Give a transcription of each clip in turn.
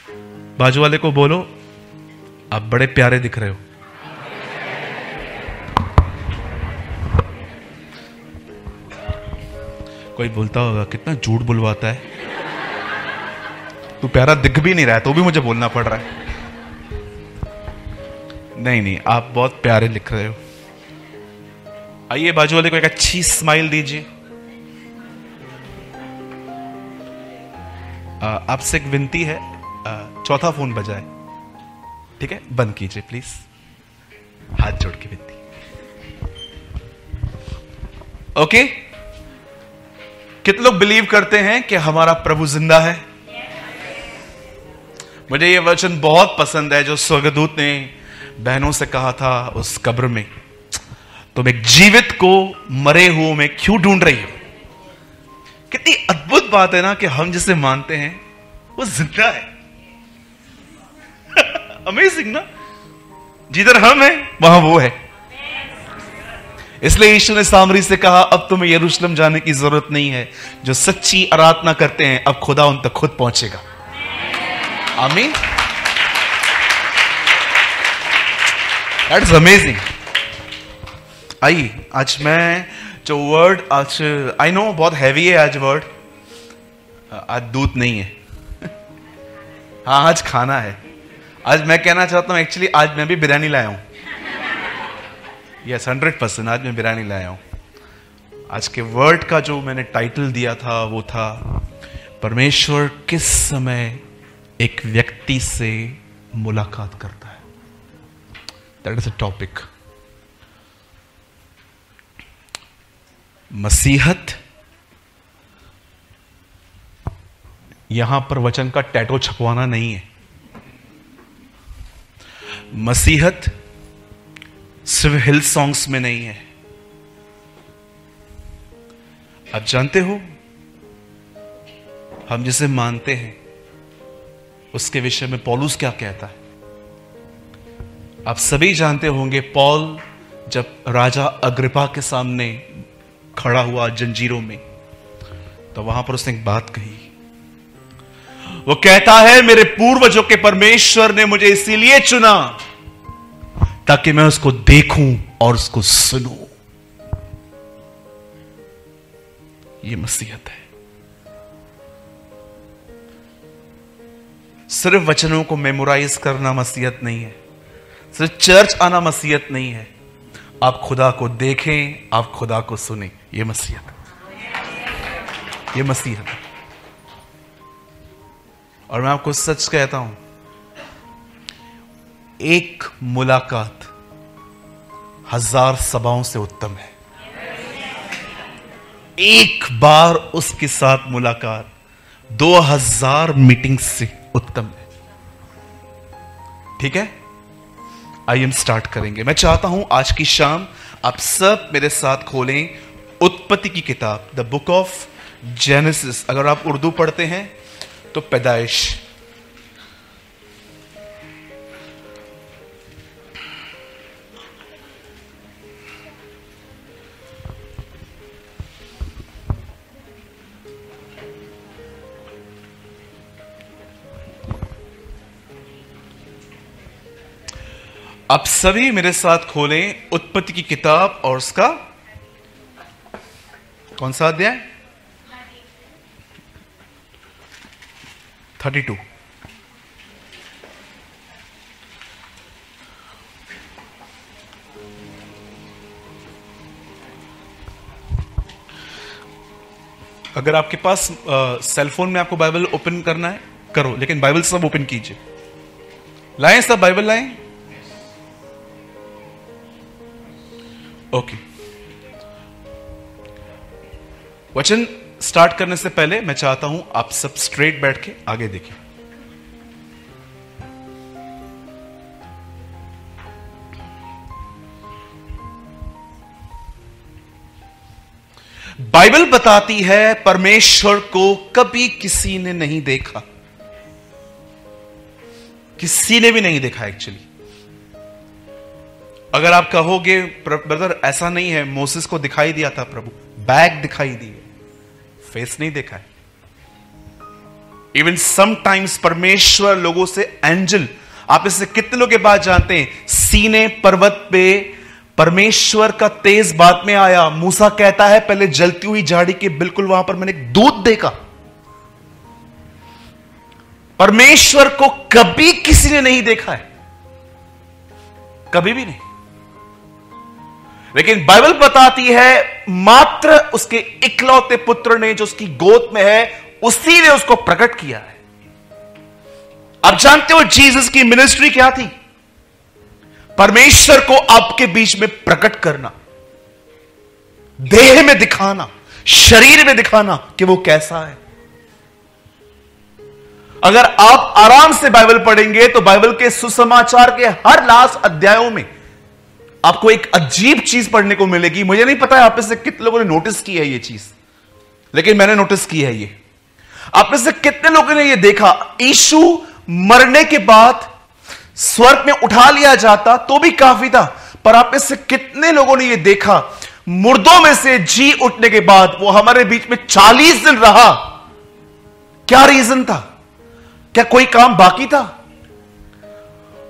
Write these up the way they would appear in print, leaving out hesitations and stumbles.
बाजू वाले को बोलो, आप बड़े प्यारे दिख रहे हो। कोई बोलता होगा कितना झूठ बुलवाता है, तू प्यारा दिख भी नहीं रहा है तो भी मुझे बोलना पड़ रहा है। नहीं नहीं, आप बहुत प्यारे लिख रहे हो। आइए बाजू वाले को एक अच्छी स्माइल दीजिए। आपसे एक विनती है, चौथा फोन बजाए, ठीक है? बंद कीजिए प्लीज, हाथ जोड़ के विनती। ओके, कितने लोग बिलीव करते हैं कि हमारा प्रभु जिंदा है? मुझे यह वचन बहुत पसंद है जो स्वर्गदूत ने बहनों से कहा था उस कब्र में, तुम एक जीवित को मरे हुए में क्यों ढूंढ रही हो? कितनी अद्भुत बात है ना कि हम जिसे मानते हैं वो जिंदा है। अमेजिंग ना, जिधर हम हैं वहां वो है। इसलिए यीशु ने सामरी से कहा, अब तुम्हें यरूशलेम जाने की जरूरत नहीं है, जो सच्ची आराधना करते हैं अब खुदा उन तक खुद पहुंचेगा। आमीन। That is amazing. आइए, आज मैं जो वर्ड, आज आई नो बहुत हैवी है आज वर्ड, आज दूध नहीं है। हाँ, आज खाना है। आज मैं कहना चाहता हूं एक्चुअली आज मैं भी बिरयानी लाया हूं। यस, 100% आज मैं बिरयानी लाया हूं। आज के वर्ड का जो मैंने टाइटल दिया था वो था, परमेश्वर किस समय एक व्यक्ति से मुलाकात करता है। That is a topic. मसीहत, यहां पर वचन का टैटो छपवाना नहीं है। मसीहत सिर्फ हिल सॉन्ग्स में नहीं है। आप जानते हो हम जिसे मानते हैं उसके विषय में पौलुस क्या कहता है? आप सभी जानते होंगे, पौल जब राजा अग्रिपा के सामने खड़ा हुआ जंजीरों में, तो वहां पर उसने एक बात कही। वो कहता है, मेरे पूर्वजों के परमेश्वर ने मुझे इसीलिए चुना ताकि मैं उसको देखूं और उसको सुनूं। ये मसीहत है। सिर्फ वचनों को मेमोराइज करना मसीहत नहीं है, सिर्फ चर्च आना मसीहत नहीं है। आप खुदा को देखें, आप खुदा को सुनें, ये मसीहत है। ये मसीहत है। और मैं आपको सच कहता हूं, एक मुलाकात 1000 सभाओं से उत्तम है। एक बार उसके साथ मुलाकात 2000 मीटिंग से उत्तम है। ठीक है, आइए हम स्टार्ट करेंगे। मैं चाहता हूं आज की शाम आप सब मेरे साथ खोलें उत्पत्ति की किताब, द बुक ऑफ जेनेसिस। अगर आप उर्दू पढ़ते हैं तो पैदाइश। आप सभी मेरे साथ खोलें उत्पत्ति की किताब और उसका कौन सा अध्याय? 32। अगर आपके पास सेल फोन में आपको बाइबल ओपन करना है करो, लेकिन बाइबल सब ओपन कीजिए। लाएं सब बाइबल लाएं। ओके, वचन स्टार्ट करने से पहले मैं चाहता हूं आप सब स्ट्रेट बैठ के आगे देखें। बाइबल बताती है परमेश्वर को कभी किसी ने नहीं देखा, किसी ने भी नहीं देखा। एक्चुअली अगर आप कहोगे ब्रदर ऐसा नहीं है, मोसेस को दिखाई दिया था प्रभु, बैग दिखाई दी है, फेस नहीं देखा है। इवन समटाइम्स परमेश्वर लोगों से एंजल, आप इससे कितने लोग के बात जानते हैं, सीने पर्वत पे परमेश्वर का तेज बात में आया। मूसा कहता है पहले जलती हुई झाड़ी के बिल्कुल वहां पर मैंने एक दूत देखा। परमेश्वर को कभी किसी ने नहीं देखा है, कभी भी नहीं, लेकिन बाइबल बताती है मात्र उसके इकलौते पुत्र ने जो उसकी गोद में है, उसी ने उसको प्रकट किया है। आप जानते हो जीसस की मिनिस्ट्री क्या थी? परमेश्वर को आपके बीच में प्रकट करना, देह में दिखाना, शरीर में दिखाना कि वो कैसा है। अगर आप आराम से बाइबल पढ़ेंगे तो बाइबल के सुसमाचार के हर लास्ट अध्यायों में आपको एक अजीब चीज पढ़ने को मिलेगी। मुझे नहीं पता है आप में से कितने लोगों ने नोटिस की है ये चीज, लेकिन मैंने नोटिस की है ये। आप में से कितने लोगों ने ये देखा, यीशु मरने के बाद स्वर्ग में उठा लिया जाता तो भी काफी था, पर आप में से कितने लोगों ने ये देखा मुर्दों में से जी उठने के बाद वो हमारे बीच में 40 दिन रहा? क्या रीजन था? क्या कोई काम बाकी था?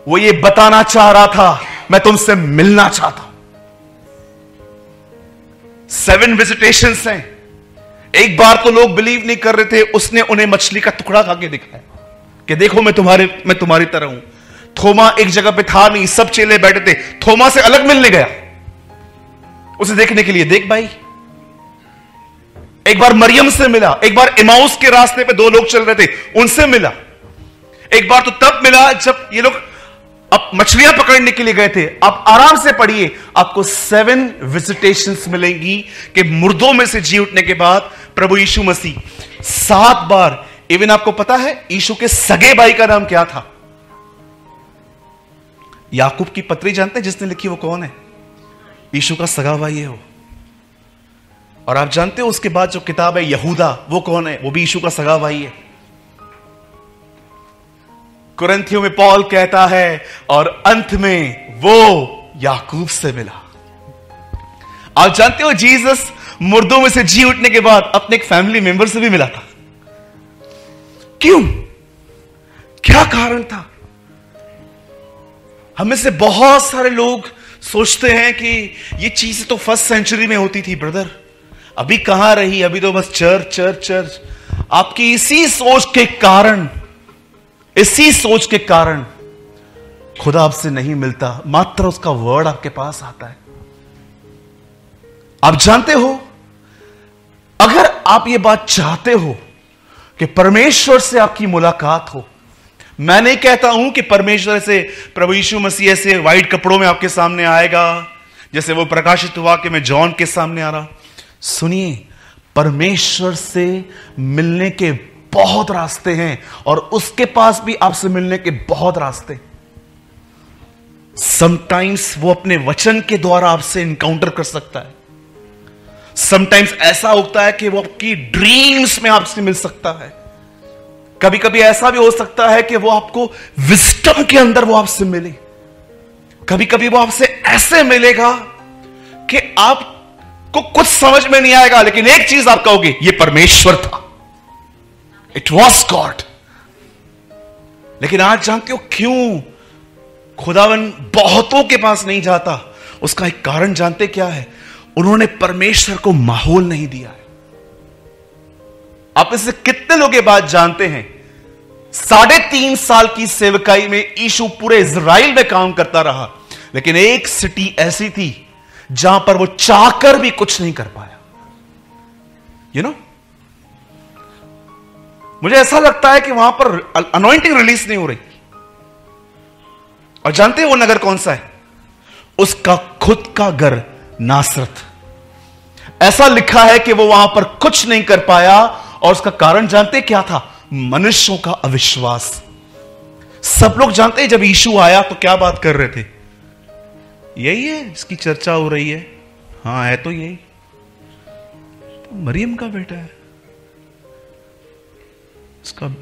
वो ये बताना चाह रहा था मैं तुमसे मिलना चाहता हूं। 7 विजिटेशंस हैं। एक बार तो लोग बिलीव नहीं कर रहे थे, उसने उन्हें मछली का टुकड़ा खा के दिखाया कि देखो मैं तुम्हारी तरह हूं। थोमा एक जगह पे था नहीं, सब चेले बैठे थे, थोमा से अलग मिलने गया उसे देखने के लिए। देख भाई, एक बार मरियम से मिला, एक बार इमाउस के रास्ते पे 2 लोग चल रहे थे उनसे मिला, एक बार तो तब मिला जब ये लोग अब मछलियां पकड़ने के लिए गए थे। आप आराम से पढ़िए, आपको 7 विजिटेशंस मिलेंगी कि मुर्दों में से जी उठने के बाद प्रभु यीशु मसीह 7 बार। इवन आपको पता है यीशु के सगे भाई का नाम क्या था? याकूब की पत्री जानते हैं जिसने लिखी, वो कौन है? यीशु का सगा भाई है वो। और आप जानते हो उसके बाद जो किताब है यहूदा, वो कौन है? वो भी यीशु का सगा भाई है। कुरिन्थियों में पौल कहता है और अंत में वो याकूब से मिला। आप जानते हो जीसस मुर्दों में से जी उठने के बाद अपने एक फैमिली मेंबर से भी मिला था। क्यों? क्या कारण था? हमें से बहुत सारे लोग सोचते हैं कि ये चीज तो 1st सेंचुरी में होती थी ब्रदर, अभी कहां रही, अभी तो बस चर्च चर्च चर्च। आपकी इसी सोच के कारण खुदा आपसे नहीं मिलता, मात्र उसका वर्ड आपके पास आता है। आप जानते हो, अगर आप ये बात चाहते हो कि परमेश्वर से आपकी मुलाकात हो, मैं नहीं कहता हूं कि परमेश्वर से प्रभु यीशु मसीह से व्हाइट कपड़ों में आपके सामने आएगा जैसे वो प्रकाशित हुआ कि मैं जॉन के सामने आ रहा। सुनिए, परमेश्वर से मिलने के बहुत रास्ते हैं और उसके पास भी आपसे मिलने के बहुत रास्ते। समटाइम्स वो अपने वचन के द्वारा आपसे इनकाउंटर कर सकता है, समटाइम्स ऐसा होता है कि वो आपकी ड्रीम्स में आपसे मिल सकता है, कभी कभी ऐसा भी हो सकता है कि वो आपको विजडम के अंदर वो आपसे मिले, कभी कभी वो आपसे ऐसे मिलेगा कि आपको कुछ समझ में नहीं आएगा, लेकिन एक चीज आप कहोगे ये परमेश्वर था, इट वॉज गॉड। लेकिन आज जानते हो क्यों खुदावन बहुतों के पास नहीं जाता? उसका एक कारण जानते क्या है? उन्होंने परमेश्वर को माहौल नहीं दिया है। आप इससे कितने लोग ये बात जानते हैं? 3.5 साल की सेवकाई में यीशु पूरे इजराइल में काम करता रहा, लेकिन एक सिटी ऐसी थी जहां पर वो चाहकर भी कुछ नहीं कर पाया। यू नो, मुझे ऐसा लगता है कि वहां पर अनॉइंटिंग रिलीज नहीं हो रही। और जानते हैं वो नगर कौन सा है? उसका खुद का घर नासरत। ऐसा लिखा है कि वो वहां पर कुछ नहीं कर पाया, और उसका कारण जानते क्या था? मनुष्यों का अविश्वास। सब लोग जानते हैं जब यीशु आया तो क्या बात कर रहे थे? यही है इसकी चर्चा हो रही है। हाँ, है तो यही, तो मरियम का बेटा है,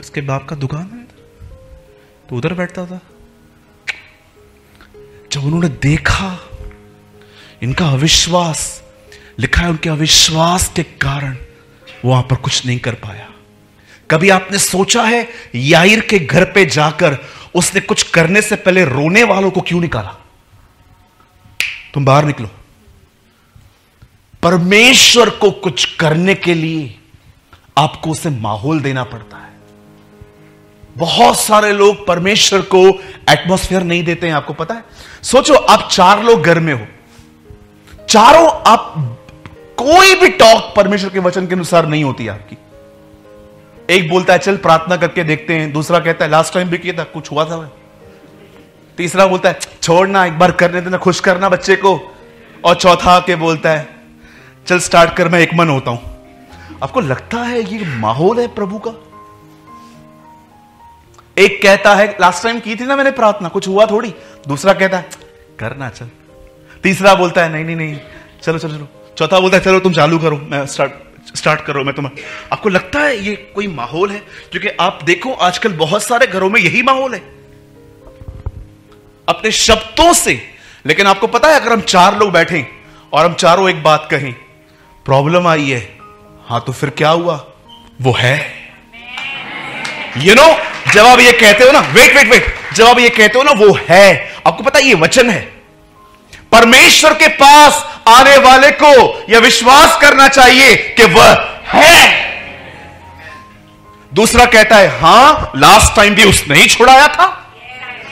इसके बाप का दुकान है, तो उधर बैठता था। जब उन्होंने देखा इनका अविश्वास, लिखा है उनके अविश्वास के कारण वो वहां पर कुछ नहीं कर पाया। कभी आपने सोचा है याईर के घर पे जाकर उसने कुछ करने से पहले रोने वालों को क्यों निकाला? तुम बाहर निकलो। परमेश्वर को कुछ करने के लिए आपको उसे माहौल देना पड़ता है। बहुत सारे लोग परमेश्वर को एटमॉस्फेयर नहीं देते हैं, आपको पता है। सोचो आप 4 लोग घर में हो, चारों आप कोई भी टॉक परमेश्वर के वचन के अनुसार नहीं होती आपकी। एक बोलता है चल प्रार्थना करके देखते हैं, दूसरा कहता है लास्ट टाइम भी किया था, कुछ हुआ था वह। तीसरा बोलता है छोड़ना, एक बार करने देना, खुश करना बच्चे को। और चौथा के बोलता है चल स्टार्ट कर, मैं एक मन होता हूं। आपको लगता है ये माहौल है प्रभु का? एक कहता है लास्ट टाइम की थी ना मैंने प्रार्थना, कुछ हुआ थोड़ी। दूसरा कहता है करना चल। तीसरा बोलता है नहीं नहीं नहीं चलो चलो चलो। चौथा बोलता है चलो तुम चालू करो, मैं स्टार्ट करो, मैं तुम्हें। आपको लगता है ये कोई माहौल है? क्योंकि आप देखो आजकल बहुत सारे घरों में यही माहौल है अपने शब्दों से। लेकिन आपको पता है अगर हम 4 लोग बैठे और हम चारों एक बात कहें, प्रॉब्लम आई है, हां तो फिर क्या हुआ? वो है। जब आप ये कहते हो ना, वेट, जब आप ये कहते हो ना वो है, आपको पता है ये वचन है। परमेश्वर के पास आने वाले को यह विश्वास करना चाहिए कि वह है। दूसरा कहता है हां लास्ट टाइम भी उसने ही छुड़ाया था।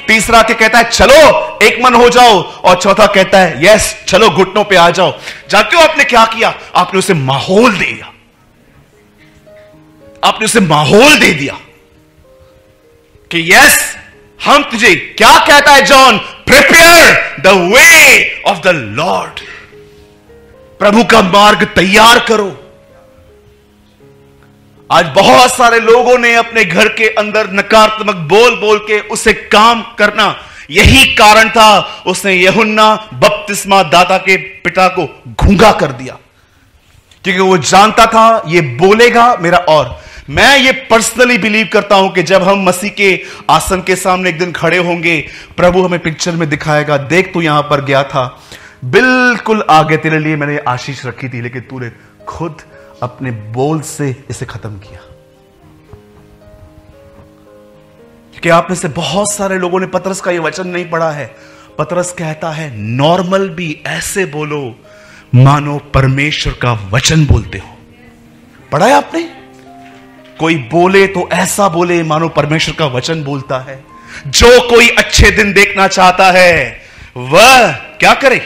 तीसरा के कहता है चलो एक मन हो जाओ। और चौथा कहता है यस चलो घुटनों पे आ जाओ। जानते हो आपने क्या किया? आपने उसे माहौल दे दिया। आपने उसे माहौल दे दिया कि यस हम तुझे, क्या कहता है John? Prepare the way of the Lord. प्रभु का मार्ग तैयार करो। आज बहुत सारे लोगों ने अपने घर के अंदर नकारात्मक बोल बोल के उसे काम करना, यही कारण था उसने यूहन्ना बपतिस्मा दाता के पिता को गूंगा कर दिया। क्योंकि वो जानता था ये बोलेगा मेरा। और मैं ये पर्सनली बिलीव करता हूं कि जब हम मसीह के आसन के सामने एक दिन खड़े होंगे, प्रभु हमें पिक्चर में दिखाएगा, देख तू यहां पर गया था, बिल्कुल आगे तेरे लिए मैंने आशीष रखी थी, लेकिन तूने खुद अपने बोल से इसे खत्म किया। क्योंकि आप में से बहुत सारे लोगों ने पतरस का यह वचन नहीं पढ़ा है। पतरस कहता है नॉर्मल भी ऐसे बोलो मानो परमेश्वर का वचन बोलते हो। पढ़ा है आपने? कोई बोले तो ऐसा बोले मानो परमेश्वर का वचन बोलता है। जो कोई अच्छे दिन देखना चाहता है वह क्या करे?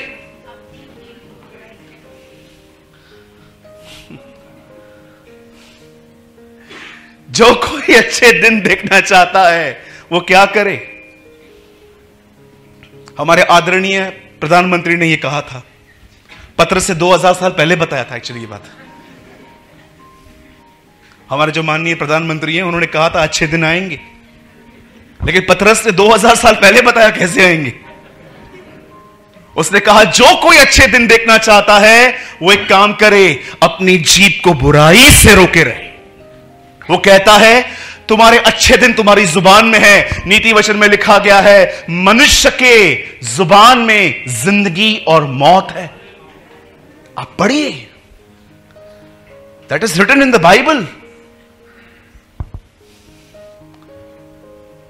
जो कोई अच्छे दिन देखना चाहता है वो क्या करे? हमारे आदरणीय प्रधानमंत्री ने यह कहा था, पत्र से 2000 साल पहले बताया था। एक्चुअली ये बात हमारे जो माननीय प्रधानमंत्री हैं उन्होंने कहा था अच्छे दिन आएंगे, लेकिन पतरस ने 2000 साल पहले बताया कैसे आएंगे। उसने कहा जो कोई अच्छे दिन देखना चाहता है वो एक काम करे, अपनी जीभ को बुराई से रोके रहे। वो कहता है तुम्हारे अच्छे दिन तुम्हारी जुबान में है। नीति वचन में लिखा गया है मनुष्य के जुबान में जिंदगी और मौत है। आप पढ़िए, that is written in the Bible.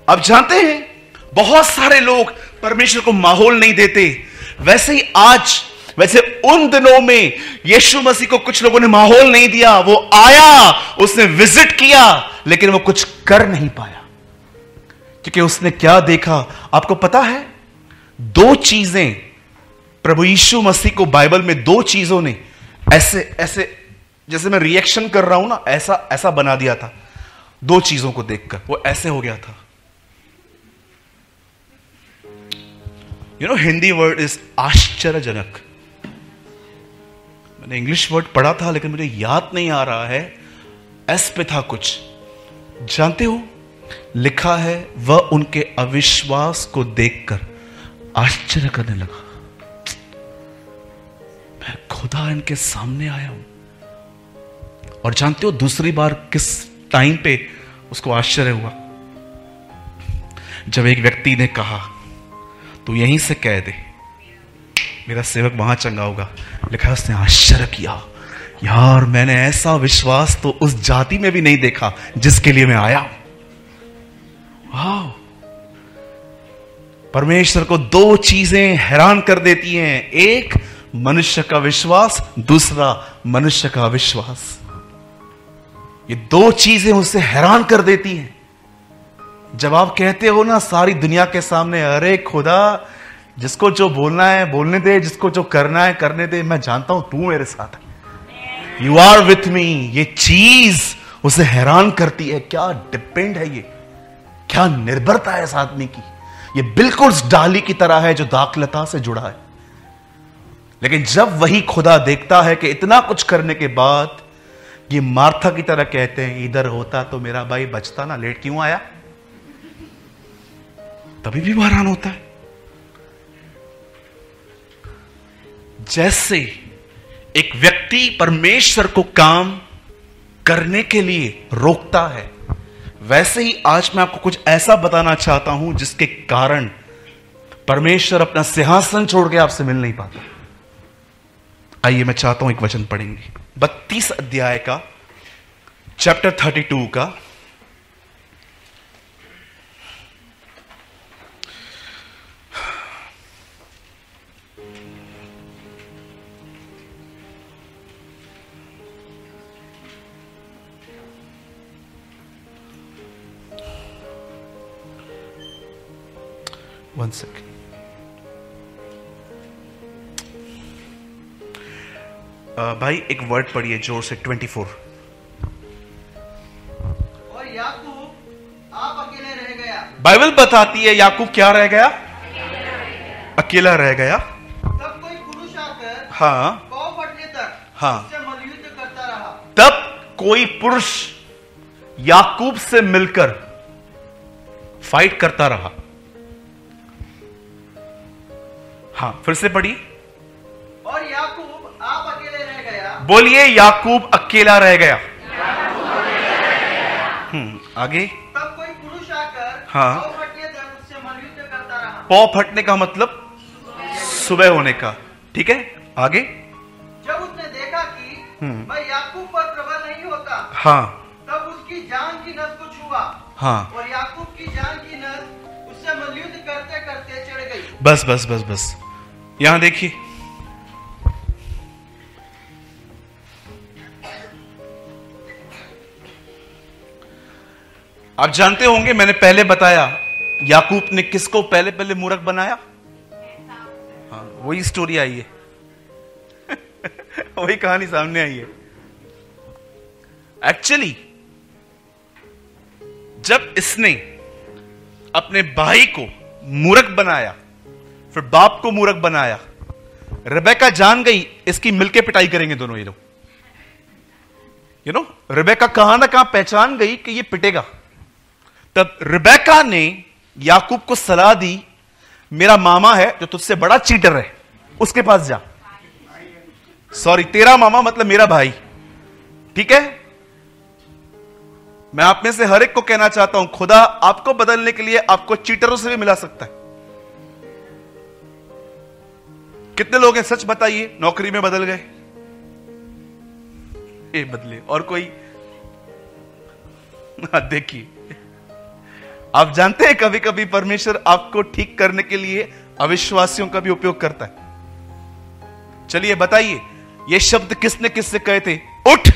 आप जानते हैं बहुत सारे लोग परमेश्वर को माहौल नहीं देते। वैसे ही आज, वैसे उन दिनों में यीशु मसीह को कुछ लोगों ने माहौल नहीं दिया। वो आया, उसने विजिट किया, लेकिन वो कुछ कर नहीं पाया। क्योंकि उसने क्या देखा आपको पता है? 2 चीजें प्रभु यीशु मसीह को बाइबल में 2 चीजों ने ऐसे ऐसे, जैसे मैं रिएक्शन कर रहा हूं ना, ऐसा ऐसा बना दिया था। 2 चीजों को देखकर वो ऐसे हो गया था। हिंदी वर्ड इज आश्चर्यजनक। मैंने इंग्लिश वर्ड पढ़ा था लेकिन मुझे याद नहीं आ रहा है। एस पे था कुछ, जानते हो? लिखा है वह उनके अविश्वास को देखकर आश्चर्य करने लगा। मैं खुदा इनके सामने आया हूं। और जानते हो दूसरी बार किस टाइम पे उसको आश्चर्य हुआ? जब एक व्यक्ति ने कहा तो यहीं से कह दे, मेरा सेवक वहां चंगा होगा। लिखा है उसने आश्चर्य किया, यार मैंने ऐसा विश्वास तो उस जाति में भी नहीं देखा जिसके लिए मैं आया। वाह, परमेश्वर को दो चीजें हैरान कर देती हैं, एक मनुष्य का विश्वास, दूसरा मनुष्य का अविश्वास। ये दो चीजें उसे हैरान कर देती हैं। जब आप कहते हो ना सारी दुनिया के सामने, अरे खुदा जिसको जो बोलना है बोलने दे, जिसको जो करना है करने दे, मैं जानता हूं तू मेरे साथ है, यू आर विथ मी, ये चीज उसे हैरान करती है। क्या डिपेंड है ये, क्या निर्भरता है इस आदमी की। ये बिल्कुल उस डाली की तरह है जो दाखलता से जुड़ा है। लेकिन जब वही खुदा देखता है कि इतना कुछ करने के बाद ये मार्था की तरह कहते हैं, इधर होता तो मेरा भाई बचता ना, लेट क्यों आया, तभी भी हैरान होता है। जैसे एक व्यक्ति परमेश्वर को काम करने के लिए रोकता है, वैसे ही आज मैं आपको कुछ ऐसा बताना चाहता हूं जिसके कारण परमेश्वर अपना सिंहासन छोड़ के आपसे मिल नहीं पाता। आइए मैं चाहता हूं एक वचन पढ़ेंगे 32 अध्याय का, चैप्टर 32 का। One second. भाई एक वर्ड पढ़िए जोर से, 24। और याकूब आप अकेले रह गया। बाइबल बताती है याकूब क्या रह गया? अकेला रह गया। तब कोई पुरुष आकर हाँ पाँव फटने तक हाँ उससे मल्लयुद्ध करता रहा। तब कोई पुरुष याकूब से मिलकर फाइट करता रहा। हाँ फिर से पढ़िए। और याकूब आप अकेले रह गया। बोलिए याकूब अकेला रह गया। आगे। तब कोई पुरुष आकर हाँ। पाँव फटने तक उससे मल्लयुद्ध करता रहा। पाँव फटने का मतलब सुबह होने का, ठीक है। आगे। जब उसने देखा कि मैं याकूब पर प्रबल नहीं होता, हाँ तब उसकी जान की नस को छुआ। हाँ और याकूब की जान की नस उससे मल्लयुद्ध करते करते चढ़ गई। बस बस बस बस, यहां देखिए। आप जानते होंगे मैंने पहले बताया याकूब ने किसको पहले पहले मूर्ख बनाया। हाँ वही स्टोरी आई है वही कहानी सामने आई है। एक्चुअली जब इसने अपने भाई को मूर्ख बनाया, फिर बाप को मूर्ख बनाया, रेबेका जान गई इसकी मिलके पिटाई करेंगे दोनों ये लोग। रेबेका कहां ना कहां पहचान गई कि ये पिटेगा। तब रेबेका ने याकूब को सलाह दी, मेरा मामा है जो तुझसे बड़ा चीटर है, उसके पास जा। सॉरी, तेरा मामा मतलब मेरा भाई, ठीक है। मैं आप में से हर एक को कहना चाहता हूं, खुदा आपको बदलने के लिए आपको चीटरों से भी मिला सकता है। कितने लोग हैं सच बताइए नौकरी में बदल गए? ये बदले और कोई? देखिए, आप जानते हैं कभी कभी परमेश्वर आपको ठीक करने के लिए अविश्वासियों का भी उपयोग करता है। चलिए बताइए, ये शब्द किसने किससे कहे थे? उठ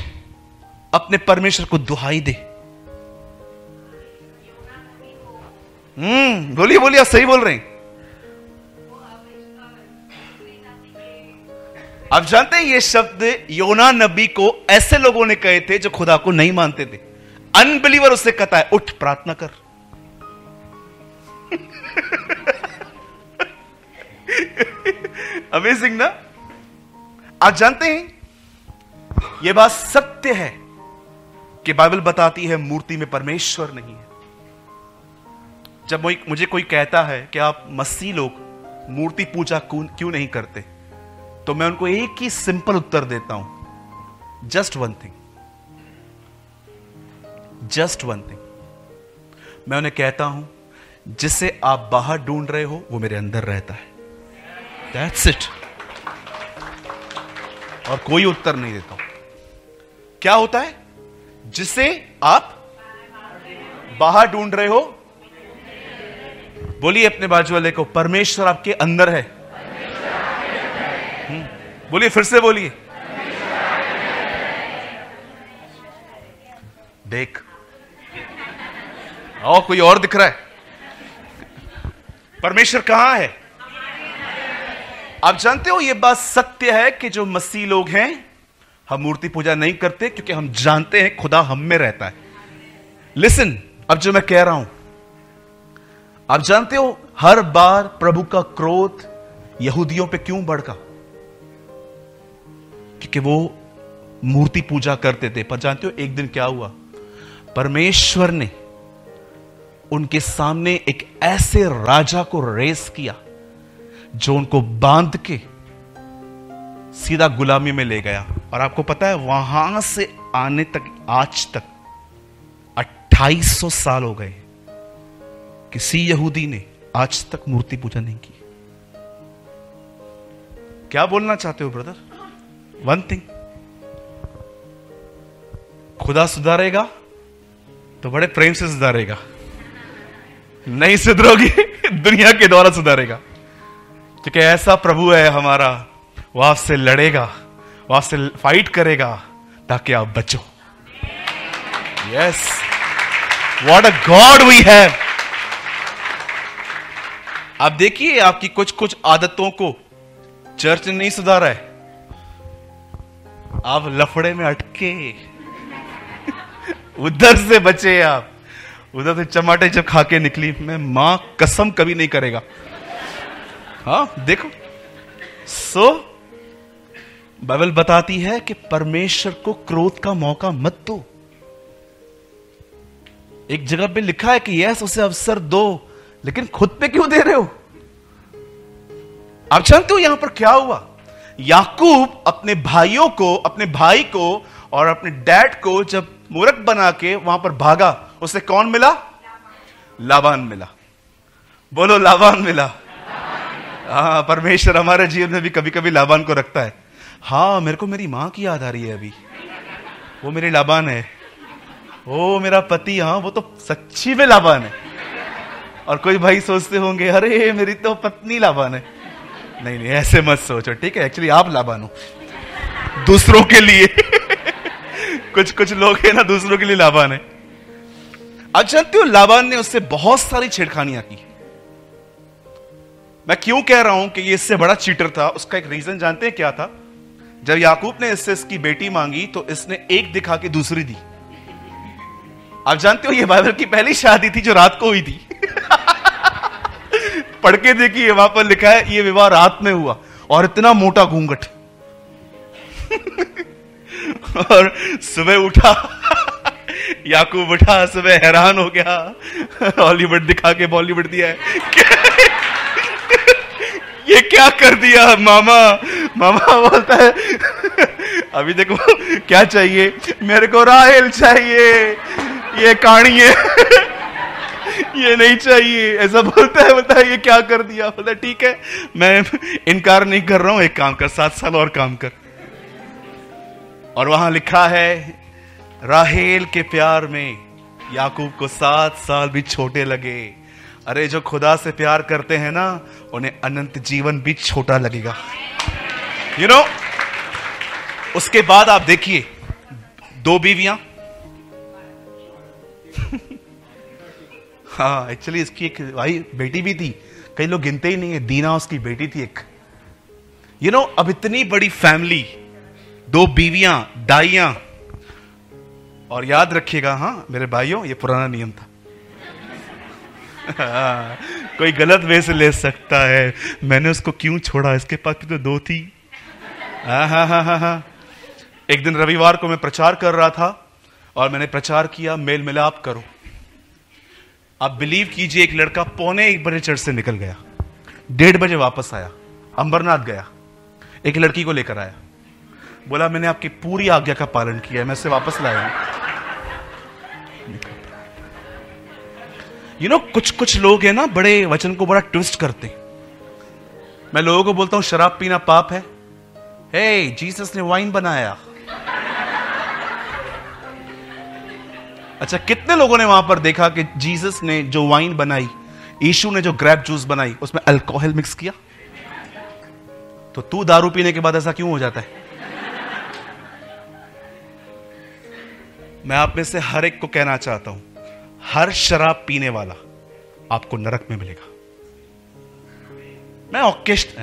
अपने परमेश्वर को दुहाई दे। बोलिए बोलिए, आप सही बोल रहे हैं। आप जानते हैं ये शब्द योना नबी को ऐसे लोगों ने कहे थे जो खुदा को नहीं मानते थे। अनबिलीवर उससे कहता है उठ प्रार्थना कर। अमेजिंग ना। आप जानते हैं यह बात सत्य है कि बाइबल बताती है मूर्ति में परमेश्वर नहीं है। जब मुझे कोई कहता है कि आप मसीह लोग मूर्ति पूजा क्यों नहीं करते, तो मैं उनको एक ही सिंपल उत्तर देता हूं, just one thing, just one thing. मैं उन्हें कहता हूं, जिसे आप बाहर ढूंढ रहे हो वो मेरे अंदर रहता है। That's it. और कोई उत्तर नहीं देता हूं। क्या होता है जिसे आप बाहर ढूंढ रहे हो? बोलिए अपने बाजू वाले को, परमेश्वर आपके अंदर है। बोलिए, फिर से बोलिए। देख, और कोई और दिख रहा है? परमेश्वर कहां है? आप जानते हो यह बात सत्य है कि जो मसीह लोग हैं, हम मूर्ति पूजा नहीं करते क्योंकि हम जानते हैं खुदा हम में रहता है। लिसन, अब जो मैं कह रहा हूं, आप जानते हो हर बार प्रभु का क्रोध यहूदियों पे क्यों भड़का? क्योंकि वो मूर्ति पूजा करते थे। पर जानते हो एक दिन क्या हुआ? परमेश्वर ने उनके सामने एक ऐसे राजा को रेस किया जो उनको बांध के सीधा गुलामी में ले गया। और आपको पता है वहां से आने तक, आज तक 2800 साल हो गए, किसी यहूदी ने आज तक मूर्ति पूजा नहीं की। क्या बोलना चाहते हो ब्रदर? वन थिंग, खुदा सुधारेगा तो बड़े प्रेम से सुधारेगा, नहीं सुधरोगी दुनिया के द्वारा सुधारेगा। क्योंकि ऐसा प्रभु है हमारा, वो आपसे लड़ेगा, वो आपसे फाइट करेगा ताकि आप बचो। Yes, what a God we have. आप देखिए आपकी कुछ कुछ आदतों को चर्च ने नहीं सुधारा है, आप लफड़े में अटके उधर से बचे। आप उधर से चमाटे जब खा के निकली, मैं मां कसम कभी नहीं करेगा। हाँ देखो, बाइबल बताती है कि परमेश्वर को क्रोध का मौका मत दो। एक जगह पे लिखा है कि यस उसे अवसर दो, लेकिन खुद पे क्यों दे रहे हो? आप जानते हो यहां पर क्या हुआ? याकूब अपने भाइयों को, अपने भाई को और अपने डैड को जब मूर्ख बना के वहां पर भागा, उसे कौन मिला? लाबान मिला। बोलो लाबान मिला। हाँ, परमेश्वर हमारे जीवन में भी कभी कभी लाबान को रखता है। हाँ, मेरे को मेरी मां की याद आ रही है अभी, वो मेरी लाबान है। ओ मेरा पति, हाँ वो तो सच्ची में लाबान है। और कोई भाई सोचते होंगे अरे मेरी तो पत्नी लाबान है। नहीं नहीं, ऐसे मत सोचो, ठीक है? एक्चुअली आप लाबान हो दूसरों के लिए कुछ कुछ लोग हैं ना, दूसरों के लिए लाबान है। अब जानते हो लाबान ने उससे बहुत सारी छेड़खानियां की। मैं क्यों कह रहा हूं कि ये इससे बड़ा चीटर था? उसका एक रीजन जानते हैं क्या था? जब याकूब ने इससे इसकी बेटी मांगी तो इसने एक दिखा के दूसरी दी। आप जानते हो ये बाइबल की पहली शादी थी जो रात को हुई थी। पढ़ के देखिए, वहां पर लिखा है ये विवाह रात में हुआ, और इतना मोटा घूंघट। और सुबह उठा याकूब उठा, सुबह हैरान हो गया, हॉलीवुड दिखा के बॉलीवुड दिया है। ये क्या कर दिया मामा? मामा बोलता है अभी देखो क्या चाहिए? मेरे को राहेल चाहिए, ये कहानी है ये नहीं चाहिए, ऐसा बोलता है ये क्या कर दिया? बोलता ठीक है, मैं इनकार नहीं कर रहा हूं, एक काम कर, 7 साल और काम कर। और वहां लिखा है राहेल के प्यार में याकूब को 7 साल भी छोटे लगे। अरे जो खुदा से प्यार करते हैं ना, उन्हें अनंत जीवन भी छोटा लगेगा। यू नो, उसके बाद आप देखिए 2 बीवियां। हाँ, एक्चुअली इसकी एक भाई बेटी भी थी, कई लोग गिनते ही नहीं है। दीना उसकी बेटी थी एक। यू नो, अब इतनी बड़ी फैमिली, 2 बीवियां, दाइयां। और याद रखिएगा, हाँ मेरे भाइयों, ये पुराना नियम था। कोई गलत वे से ले सकता है, मैंने उसको क्यों छोड़ा, इसके पास भी तो 2 थी। हाँ। एक दिन रविवार को मैं प्रचार कर रहा था और मैंने प्रचार किया मेल मिलाप करो। आप बिलीव कीजिए, एक लड़का 1:45 बजे चर्च से निकल गया, 1:30 बजे वापस आया, अंबरनाथ गया, एक लड़की को लेकर आया, बोला मैंने आपकी पूरी आज्ञा का पालन किया है, मैं उसे वापस लाया हूं। यू नो, कुछ लोग हैं ना, बड़े वचन को बड़ा ट्विस्ट करते हैं। मैं लोगों को बोलता हूं शराब पीना पाप है, हे जीसस ने वाइन बनाया। अच्छा, कितने लोगों ने वहां पर देखा कि जीसस ने जो वाइन बनाई, यीशु ने जो ग्रेप जूस बनाई, उसमें अल्कोहल मिक्स किया? तो तू दारू पीने के बाद ऐसा क्यों हो जाता है? मैं आप में से हर एक को कहना चाहता हूं, हर शराब पीने वाला आपको नरक में मिलेगा। मैं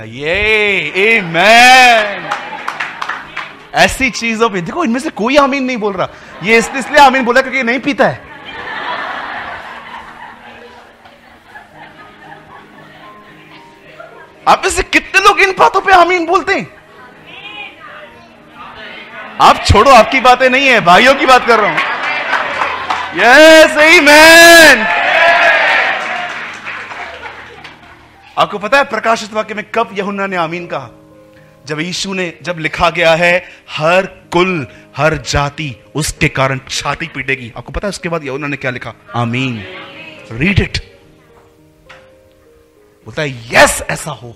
ये आमीन। ऐसी चीजों पे देखो, इनमें से कोई आमीन नहीं बोल रहा। ये इसलिए आमीन बोला क्योंकि नहीं पीता है। आप में से कितने लोग इन बातों पे आमीन बोलते हैं? आप छोड़ो, आपकी बातें नहीं है, भाइयों की बात कर रहा हूं। यस आमीन। आपको पता है प्रकाशित वाक्य में कब यूहन्ना ने आमीन कहा? जब लिखा गया है हर कुल हर जाति उसके कारण छाती पीटेगी। आपको पता है उसके बाद यूहन्ना ने क्या लिखा? आमीन। Read it. बोलता है यस ऐसा हो।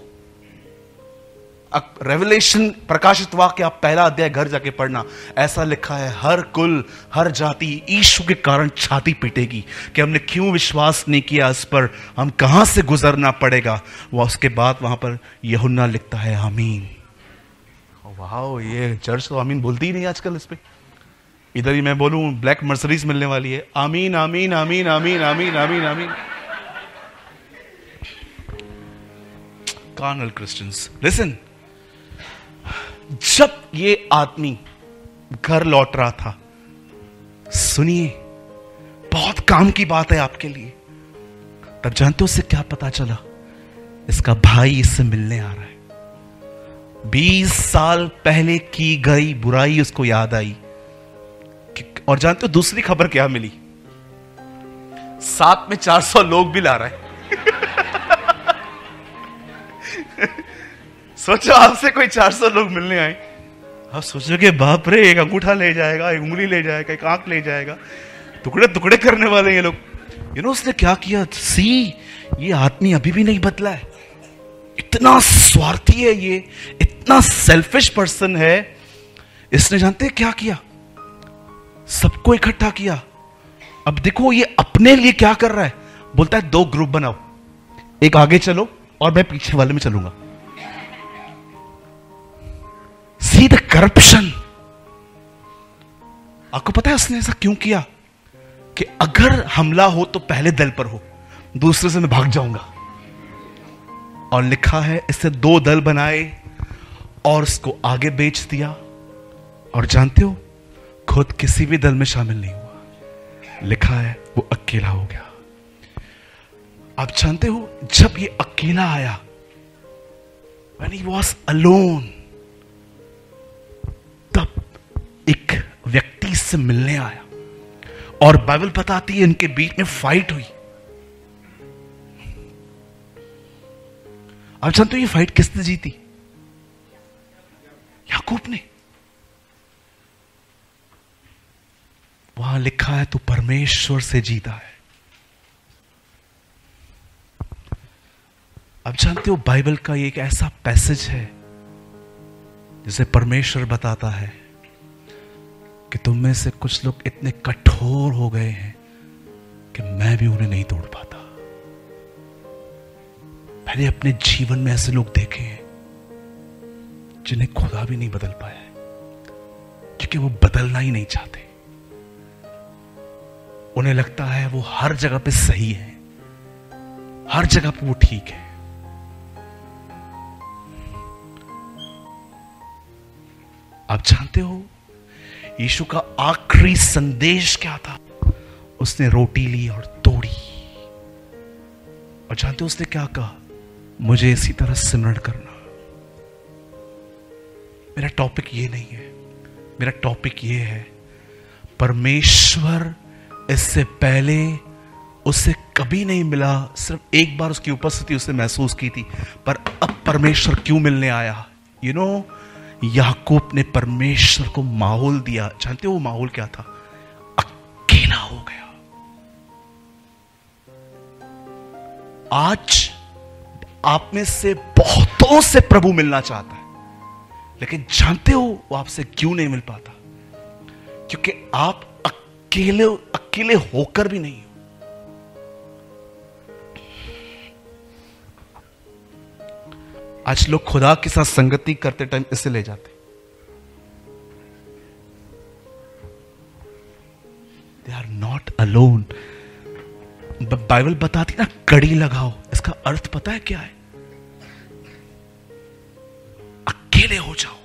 रेवलेशन प्रकाशित वाक्य आप पहला अध्याय घर जाके पढ़ना। ऐसा लिखा है हर कुल हर जाति यीशु के कारण छाती पीटेगी कि हमने क्यों विश्वास नहीं किया इस पर, हम कहां से गुजरना पड़ेगा। वह उसके बाद वहां पर यूहन्ना लिखता है आमीन। वाह, ये चर्च तो आमीन बोलती ही नहीं आजकल। इस पे इधर ही मैं बोलूं ब्लैक मर्सरीज मिलने वाली है। आमीन आमीन आमीन आमीन आमीन आमीन आमीन। कार्नल क्रिश्चियंस लिसन, जब ये आदमी घर लौट रहा था, सुनिए बहुत काम की बात है आपके लिए, तब जानते हो उससे क्या पता चला? इसका भाई इससे मिलने आ रहा है। 20 साल पहले की गई बुराई उसको याद आई। और जानते हो दूसरी खबर क्या मिली? साथ में 400 लोग भी ला रहा है। सोचो आपसे कोई 400 लोग मिलने आए, आप सोचोगे बाप रे, एक अंगूठा ले जाएगा, एक उंगली ले जाएगा, एक आंख ले जाएगा, टुकड़े टुकड़े करने वाले ये लोग। उसने क्या किया? ये आदमी अभी भी नहीं बदला है। इतना स्वार्थी है ये, इतना सेल्फिश पर्सन है। इसने जानते हैं क्या किया? सबको इकट्ठा किया। अब देखो ये अपने लिए क्या कर रहा है। बोलता है 2 ग्रुप बनाओ, एक आगे चलो और मैं पीछे वाले में चलूंगा। See the corruption. आपको पता है उसने ऐसा क्यों किया? कि अगर हमला हो तो पहले दल पर हो, दूसरे से मैं भाग जाऊंगा। और लिखा है इससे 2 दल बनाए और उसको आगे बेच दिया। और जानते हो खुद किसी भी दल में शामिल नहीं हुआ। लिखा है वो अकेला हो गया। आप जानते हो जब ये अकेला आया, when he was alone, तब एक व्यक्ति से मिलने आया। और बाइबल बताती है इनके बीच में फाइट हुई। आप जानते हो ये फाइट किसने जीती? याकूब ने। वहां लिखा है तू परमेश्वर से जीता है। आप जानते हो बाइबल का ये एक ऐसा पैसेज है जिसे परमेश्वर बताता है कि तुम में से कुछ लोग इतने कठोर हो गए हैं कि मैं भी उन्हें नहीं तोड़ पाता। मैंने अपने जीवन में ऐसे लोग देखे हैं जिन्हें खुदा भी नहीं बदल पाया है, क्योंकि वो बदलना ही नहीं चाहते। उन्हें लगता है वो हर जगह पे सही है, हर जगह पे वो ठीक है। आप जानते हो यीशु का आखिरी संदेश क्या था? उसने रोटी ली और तोड़ी। और जानते हो उसने क्या कहा? मुझे इसी तरह सिमरण करना। मेरा टॉपिक ये नहीं है, मेरा टॉपिक ये है परमेश्वर इससे पहले उससे कभी नहीं मिला, सिर्फ एक बार उसकी उपस्थिति उसने महसूस की थी, पर अब परमेश्वर क्यों मिलने आया? याकूब ने परमेश्वर को माहौल दिया। जानते हो वो माहौल क्या था? अकेला हो गया। आज आप में से बहुतों से प्रभु मिलना चाहता है, लेकिन जानते हो वो आपसे क्यों नहीं मिल पाता? क्योंकि आप अकेले अकेले होकर भी नहीं हो। आज लोग खुदा के साथ संगति करते टाइम इसे ले जाते, they are not alone. Bible बताती ना, कड़ी लगाओ, इसका अर्थ पता है क्या है? अकेले हो जाओ।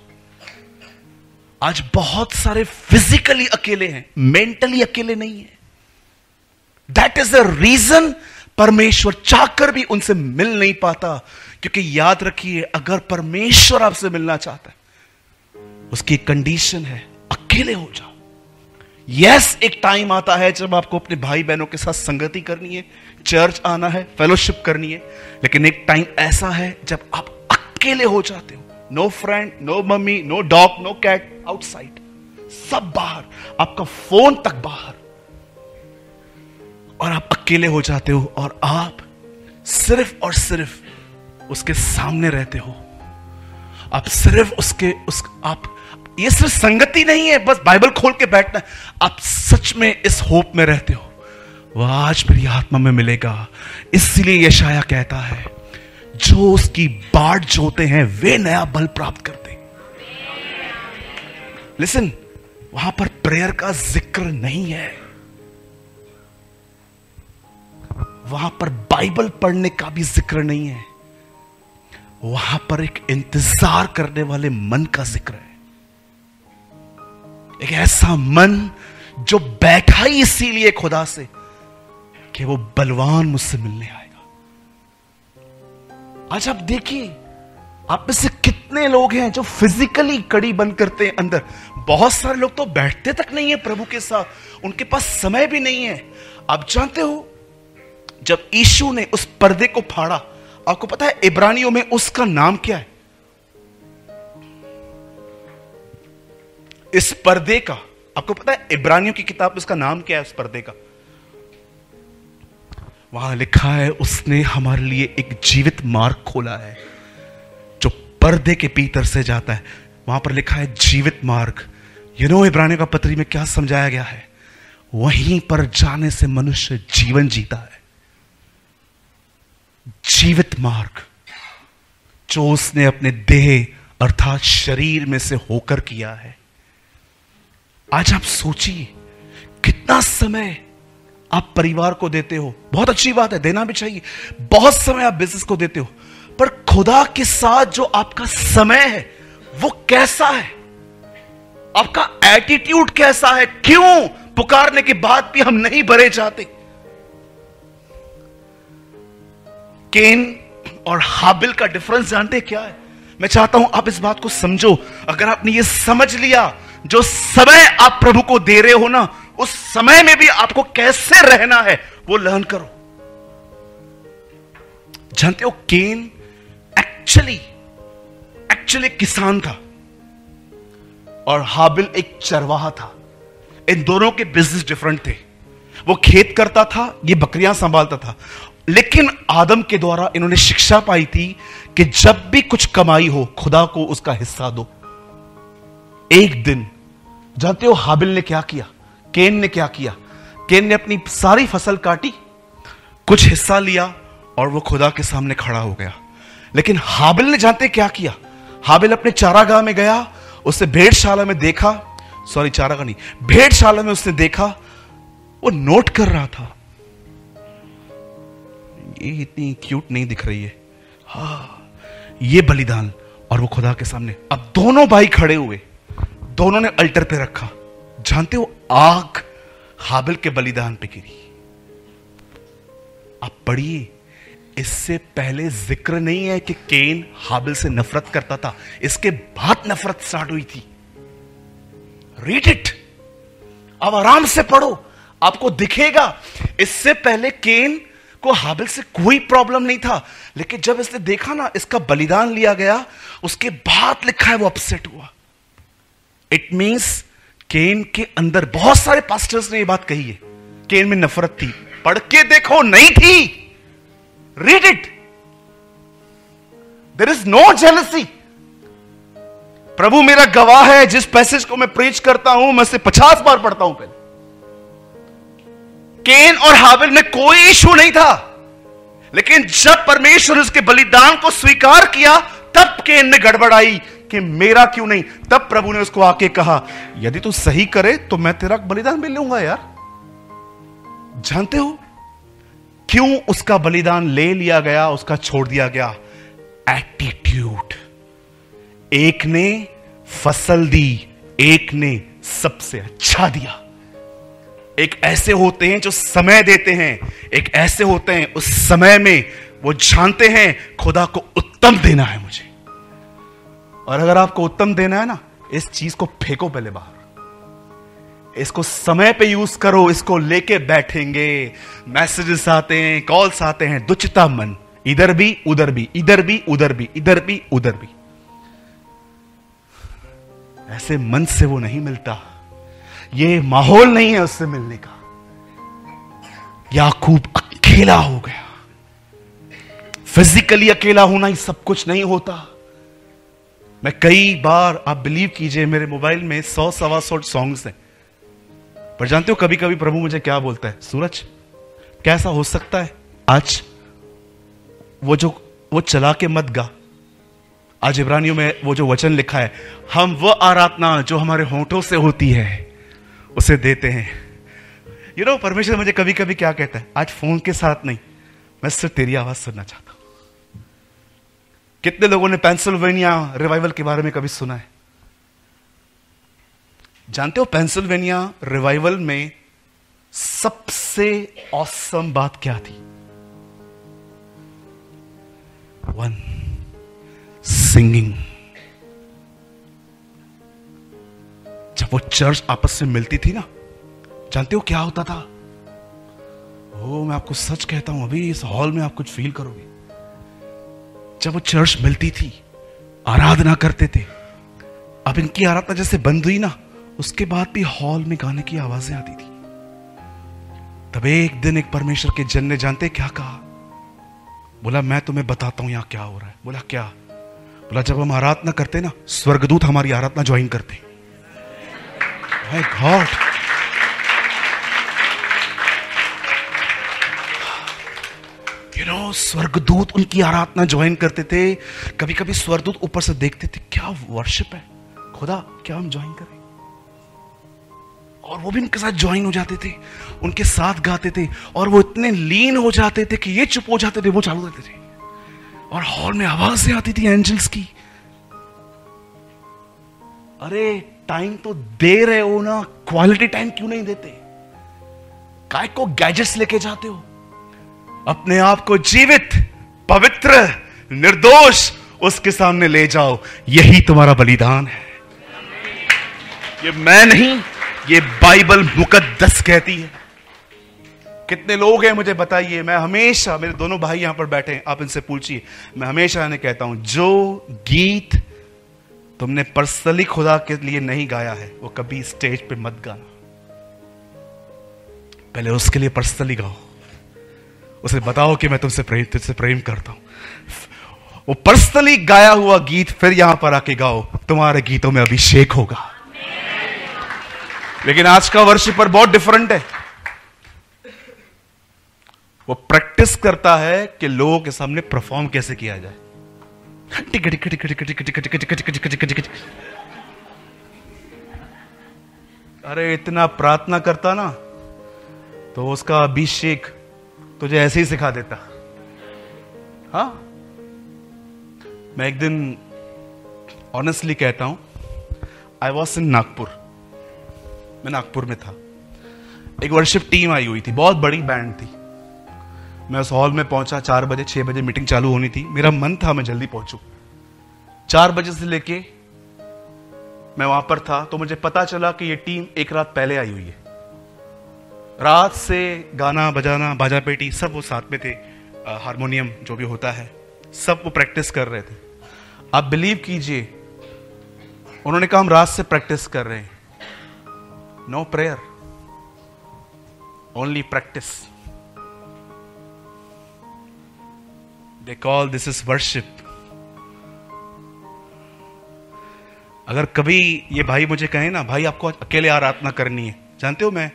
आज बहुत सारे फिजिकली अकेले हैं, मेंटली अकेले नहीं है। दैट इज द रीजन परमेश्वर चाहकर भी उनसे मिल नहीं पाता। क्योंकि याद रखिए, अगर परमेश्वर आपसे मिलना चाहता है, उसकी कंडीशन है अकेले हो जाओ। यस, एक टाइम आता है जब आपको अपने भाई बहनों के साथ संगति करनी है, चर्च आना है, फेलोशिप करनी है, लेकिन एक टाइम ऐसा है जब आप अकेले हो जाते हो। No friend, no mummy, no dog, no cat outside, सब बाहर, आपका फोन तक बाहर, और आप अकेले हो जाते हो और आप सिर्फ और सिर्फ उसके सामने रहते हो। आप सिर्फ आप ये सिर्फ संगति नहीं है बस बाइबल खोल के बैठना है, आप सच में इस होप में रहते हो, वह आज मेरी आत्मा में मिलेगा। इसलिए यशाया कहता है, जो उसकी बाट जोते हैं वे नया बल प्राप्त करते हैं। लिसन, वहां पर प्रेयर का जिक्र नहीं है, वहां पर बाइबल पढ़ने का भी जिक्र नहीं है, वहां पर एक इंतजार करने वाले मन का जिक्र है। एक ऐसा मन जो बैठा ही इसीलिए खुदा से कि वो बलवान मुझसे मिलने आएगा। आज आप देखिए, आप में से कितने लोग हैं जो फिजिकली कड़ी बंद करते हैं अंदर। बहुत सारे लोग तो बैठते तक नहीं है प्रभु के साथ, उनके पास समय भी नहीं है। आप जानते हो, जब यीशु ने उस पर्दे को फाड़ा, आपको पता है इब्रानियों में उसका नाम क्या है? इस पर्दे का आपको पता है इब्रानियों की किताब में उसका नाम क्या है? उस पर्दे का वहां लिखा है, उसने हमारे लिए एक जीवित मार्ग खोला है जो पर्दे के भीतर से जाता है। वहां पर लिखा है जीवित मार्ग। इब्रानियों का पत्री में क्या समझाया गया है? वहीं पर जाने से मनुष्य जीवन जीता है। जीवित मार्ग जो उसने अपने देह अर्थात शरीर में से होकर किया है। आज आप सोचिए, कितना समय आप परिवार को देते हो। बहुत अच्छी बात है, देना भी चाहिए। बहुत समय आप बिजनेस को देते हो, पर खुदा के साथ जो आपका समय है वो कैसा है? आपका एटीट्यूड कैसा है? क्यों पुकारने के बाद भी हम नहीं भरे जाते? केन और हाबिल का डिफरेंस जानते क्या है? मैं चाहता हूं आप इस बात को समझो। अगर आपने ये समझ लिया, जो समय आप प्रभु को दे रहे हो ना, उस समय में भी आपको कैसे रहना है वो लर्न करो। जानते हो, केन एक्चुअली किसान था और हाबिल एक चरवाहा था। इन दोनों के बिजनेस डिफरेंट थे। वो खेत करता था, ये बकरियां संभालता था। लेकिन आदम के द्वारा इन्होंने शिक्षा पाई थी कि जब भी कुछ कमाई हो, खुदा को उसका हिस्सा दो। एक दिन जानते हो हाबिल ने क्या किया? केन ने क्या किया? केन ने अपनी सारी फसल काटी, कुछ हिस्सा लिया और वो खुदा के सामने खड़ा हो गया। लेकिन हाबिल ने जानते क्या किया? हाबिल अपने चारागाह में गया, उसने भेड़शाला में देखा, सॉरी चारागाह नहीं, भेड़शाला में उसने देखा, वो नोट कर रहा था, ये इतनी क्यूट नहीं दिख रही है, हाँ ये बलिदान। और वो खुदा के सामने, अब दोनों भाई खड़े हुए, दोनों ने अल्टर पे रखा। जानते हो, आग हाबिल के बलिदान पे गिरी। आप पढ़िए, इससे पहले जिक्र नहीं है कि केन हाबिल से नफरत करता था, इसके बाद नफरत स्टार्ट हुई थी। रीड इट, अब आराम से पढ़ो, आपको दिखेगा। इससे पहले केन को हाबिल से कोई प्रॉब्लम नहीं था, लेकिन जब इसने देखा ना इसका बलिदान लिया गया, उसके बाद लिखा है वो अपसेट हुआ। इट मींस केन के अंदर, बहुत सारे पास्टर्स ने ये बात कही है, केन में नफरत थी। पढ़ के देखो, नहीं थी। Read it, there is no jealousy. प्रभु मेरा गवाह है, जिस पैसेज को मैं प्रीच करता हूं मैं उसे 50 बार पढ़ता हूं पहले। केन और हाबिल में कोई इशू नहीं था, लेकिन जब परमेश्वर ने उसके बलिदान को स्वीकार किया तब केन में गड़बड़ आई कि मेरा क्यों नहीं। तब प्रभु ने उसको आके कहा, यदि तू सही करे तो मैं तेरा बलिदान भी लूंगा। यार जानते हो क्यों उसका बलिदान ले लिया गया, उसका छोड़ दिया गया? एटीट्यूड। एक ने फसल दी, एक ने सबसे अच्छा दिया। एक ऐसे होते हैं जो समय देते हैं, एक ऐसे होते हैं उस समय में वो जानते हैं खुदा को उत्तम देना है मुझे। और अगर आपको उत्तम देना है ना, इस चीज को फेंको पहले बाहर, इसको समय पे यूज करो। इसको लेके बैठेंगे, मैसेजेस आते हैं, कॉल्स आते हैं, दुचिता मन, इधर भी उधर भी, इधर भी उधर भी, इधर भी उधर भी। ऐसे मन से वो नहीं मिलता, ये माहौल नहीं है उससे मिलने का। याकूब अकेला हो गया। फिजिकली अकेला होना ही सब कुछ नहीं होता। मैं कई बार, आप बिलीव कीजिए, मेरे मोबाइल में 100-125 सॉन्ग्स हैं, पर जानते हो कभी कभी प्रभु मुझे क्या बोलता है, सूरज कैसा हो सकता है आज वो चला के मत गा। आज इब्रानियों में वो जो वचन लिखा है, हम वो आराधना जो हमारे होंठों से होती है उसे देते हैं। परमेश्वर मुझे कभी कभी क्या कहता है, आज फोन के साथ नहीं, मैं सिर्फ तेरी आवाज सुनना चाहता हूं। कितने लोगों ने पेंसिल्वेनिया रिवाइवल के बारे में कभी सुना है? जानते हो पेंसिल्वेनिया रिवाइवल में सबसे ऑसम बात क्या थी? One, singing. जब वो चर्च आपस में मिलती थी ना, जानते हो क्या होता था? मैं आपको सच कहता हूं, अभी इस हॉल में आप कुछ फील करोगे। जब वो चर्च मिलती थी, आराधना करते थे, अब इनकी आराधना जैसे बंद हुई ना, उसके बाद भी हॉल में गाने की आवाजें आती थी। तब एक दिन एक परमेश्वर के जन ने, जानते क्या कहा? बोला मैं तुम्हें बताता हूं यहां क्या हो रहा है। बोला क्या? बोला जब हम आराधना करते ना, स्वर्गदूत हमारी आराधना ज्वाइन करते। माय गॉड, स्वर्गदूत उनकी आराधना ज्वाइन करते थे। कभी कभी स्वर्गदूत ऊपर से देखते थे, क्या वर्शिप है खुदा, क्या हम ज्वाइन करें? और वो भी उनके साथ ज्वाइन हो जाते थे, उनके साथ गाते थे, और वो इतने लीन हो जाते थे कि ये चुप हो जाते थे, वो चालू रहते थे, और हॉल में आवाजें आती थी एंजल्स की। अरे टाइम तो दे रहे हो ना, क्वालिटी टाइम क्यों नहीं देते? काय को गैजेट्स लेके जाते हो? अपने आप को जीवित, पवित्र, निर्दोष उसके सामने ले जाओ। यही तुम्हारा बलिदान है। ये मैं नहीं, ये बाइबल मुकद्दस कहती है। कितने लोग हैं मुझे बताइए? मैं हमेशा, मेरे दोनों भाई यहां पर बैठे हैं, आप इनसे पूछिए, मैं हमेशा इन्हें कहता हूं, जो गीत तुमने पर्सनली खुदा के लिए नहीं गाया है, वो कभी स्टेज पे मत गाना। पहले उसके लिए पर्सनली गाओ, उसे बताओ कि मैं तुझसे प्रेम करता हूं। वो पर्सनली गाया हुआ गीत फिर यहां पर आके गाओ, तुम्हारे गीतों में अभिषेक होगा। लेकिन आज का वर्शिपर बहुत डिफरेंट है। वो प्रैक्टिस करता है कि लोगों के सामने परफॉर्म कैसे किया जाए। अरे इतना प्रार्थना करता ना, तो उसका अभिषेक तुझे ऐसे ही सिखा देता। हाँ, मैं एक दिन ऑनेस्टली कहता हूं, आई वॉज इन नागपुर, मैं नागपुर में था। एक वर्शिप टीम आई हुई थी, बहुत बड़ी बैंड थी। मैं उस हॉल में पहुंचा 4 बजे, 6 बजे मीटिंग चालू होनी थी। मेरा मन था मैं जल्दी पहुंचूं। 4 बजे से लेके मैं वहां पर था, तो मुझे पता चला कि ये टीम एक रात पहले आई हुई है। रात से गाना बजाना, बाजा पेटी सब वो साथ में थे, हारमोनियम जो भी होता है, सब वो प्रैक्टिस कर रहे थे। आप बिलीव कीजिए, उन्होंने कहा हम रात से प्रैक्टिस कर रहे हैं, no prayer, only practice. They call this is worship. अगर कभी ये भाई मुझे कहे ना, भाई आपको अकेले आराधना करनी है, जानते हो मैं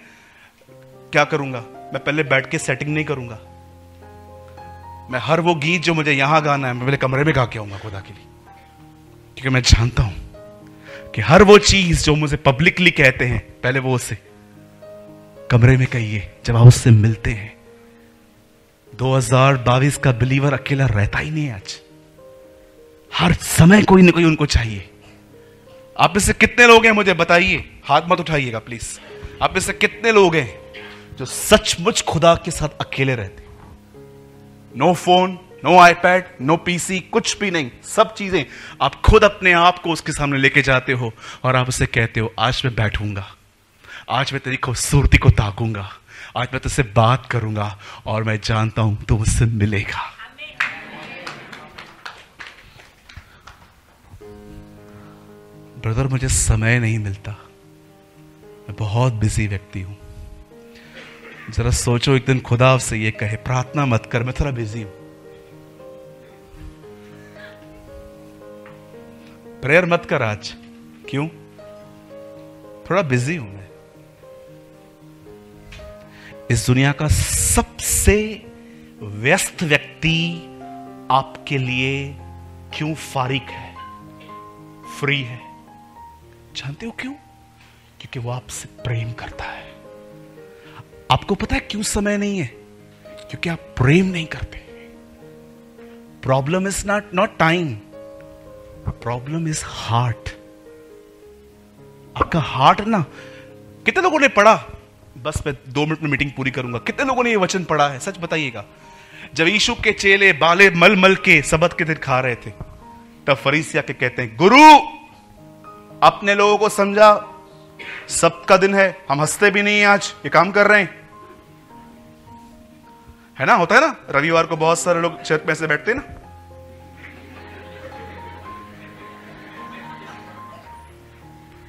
क्या करूंगा? मैं पहले बैठ के सेटिंग नहीं करूंगा। मैं हर वो गीत जो मुझे यहां गाना है मैं पहले कमरे में गा के आऊंगा खुदा के लिए, क्योंकि मैं जानता हूं कि हर वो चीज जो मुझे पब्लिकली कहते हैं पहले वो उसे कमरे में कहिए जब आप उससे मिलते हैं। 2022 का बिलीवर अकेला रहता ही नहीं है। आज हर समय कोई ना कोई उनको चाहिए। आप में से कितने लोग हैं मुझे बताइए, हाथ मत उठाइएगा प्लीज। आप में से कितने लोग हैं जो सचमुच खुदा के साथ अकेले रहते? No phone, no iPad, no PC, कुछ भी नहीं। सब चीजें आप खुद अपने आप को उसके सामने लेके जाते हो और आप उसे कहते हो आज मैं बैठूंगा, आज मैं तेरी खूबसूरती को ताकूंगा, आज मैं तुझसे बात करूंगा और मैं जानता हूं तू मुझसे मिलेगा। ब्रदर मुझे समय नहीं मिलता, मैं बहुत बिजी व्यक्ति हूं। जरा सोचो एक दिन खुदा आपसे ये कहे प्रार्थना मत कर, मैं थोड़ा बिजी हूं, प्रेयर मत कर आज। क्यों? थोड़ा बिजी हूं मैं। इस दुनिया का सबसे व्यस्त व्यक्ति आपके लिए क्यों फारिग है, फ्री है? जानते हो क्यों? क्योंकि वो आपसे प्रेम करता है। आपको पता है क्यों समय नहीं है? क्योंकि आप प्रेम नहीं करते। Problem is not time, problem is heart. आपका हार्ट ना, कितने लोगों ने पढ़ा, बस मैं 2 मिनट में मीटिंग पूरी करूंगा, कितने लोगों ने ये वचन पढ़ा है? सच बताइएगा। जब यीशु के चेले बाले मल मल के सबत के दिन खा रहे थे, तब फरीसी आके कहते हैं गुरु अपने लोगों को समझा, सबका दिन है, हम हंसते भी नहीं आज, ये काम कर रहे हैं। है ना, होता है ना, रविवार को बहुत सारे लोग चर्च में ऐसे बैठते हैं ना।